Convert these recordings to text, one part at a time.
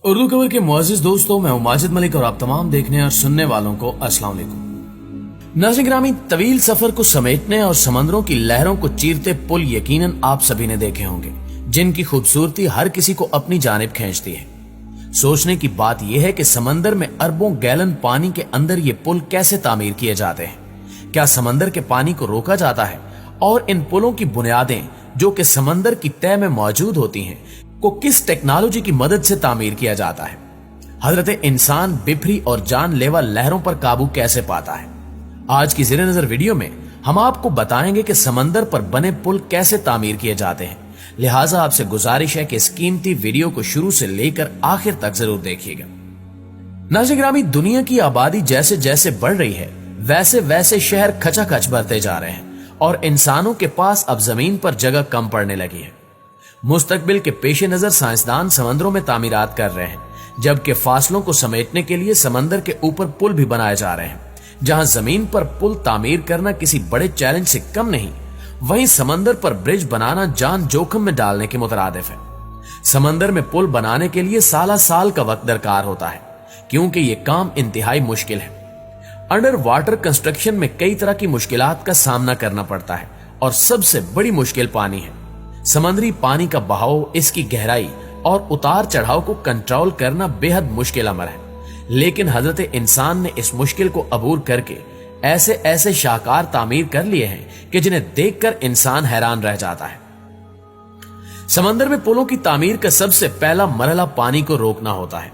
उर्दू खबर के मुअज़्ज़िज़ दोस्तों, मैं हूं माजिद मलिक और आप तमाम देखने और सुनने वालों को अस्सलाम वालेकुम। नाज़रीन गिरामी, तवील सफर को समेटने और समंदरों की लहरों को चीरते पुल यकीनन आप सभी ने देखे होंगे, जिनकी खूबसूरती हर किसी को अपनी जानिब खींचती है। सोचने की बात यह है कि समंदर में अरबों गैलन पानी के अंदर ये पुल कैसे तामीर किए जाते हैं। क्या समंदर के पानी को रोका जाता है और इन पुलों की बुनियादें जो कि समंदर की तह में मौजूद होती हैं को किस टेक्नोलॉजी की मदद से तामीर किया जाता है। हजरत इंसान बिफरी और जानलेवा लहरों पर काबू कैसे पाता है। आज की ज़ेरे नजर वीडियो में हम आपको बताएंगे कि समंदर पर बने पुल कैसे तामीर किए जाते हैं। लिहाजा आपसे गुजारिश है कि इस कीमती वीडियो को शुरू से लेकर आखिर तक जरूर देखिएगा। नाज़रीन गिरामी, दुनिया की आबादी जैसे जैसे बढ़ रही है वैसे वैसे शहर खचाखच बढ़ते जा रहे हैं और इंसानों के पास अब जमीन पर जगह कम पड़ने लगी है। मुस्तकबिल के पेश नजर साइंसदान समंदरों में तामीरात कर रहे हैं, जबकि फासलों को समेटने के लिए समंदर के ऊपर पुल भी बनाए जा रहे हैं। जहां जमीन पर पुल तामीर करना किसी बड़े चैलेंज से कम नहीं, वहीं समंदर पर ब्रिज बनाना जान जोखिम में डालने के मुतरादिफ है। समंदर में पुल बनाने के लिए साल का वक्त दरकार होता है, क्योंकि यह काम इंतहाई मुश्किल है। अंडर वाटर कंस्ट्रक्शन में कई तरह की मुश्किलात का सामना करना पड़ता है और सबसे बड़ी मुश्किल पानी है। समंदरी पानी का बहाव, इसकी गहराई और उतार चढ़ाव को कंट्रोल करना बेहद मुश्किल अमर है, लेकिन हजरत इंसान ने इस मुश्किल को अबूर करके ऐसे ऐसे शाहकार तामीर कर लिए हैं कि जिन्हें देखकर इंसान हैरान रह जाता है। समंदर में पुलों की तामीर का सबसे पहला मरहला पानी को रोकना होता है।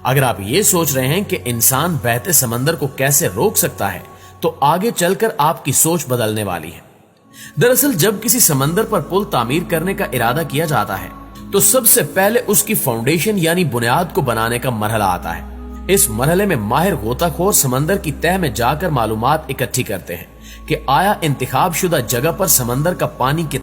अगर आप ये सोच रहे हैं कि इंसान बहते समंदर को कैसे रोक सकता है, तो आगे चलकर आपकी सोच बदलने वाली है। दरअसल जब किसी समंदर पर पुल तामीर करने का इरादा किया जाता है, तो सबसे पहले उसकी फाउंडेशन यानी बुनियाद को बनाने का मरहला आता है। इस मरहले में माहिर गोताखोर समंदर की तह में जाकर मालूमात इकट्ठी करते हैं कि आया इंतखाब शुदा जगह पर समंदर का पानी कितना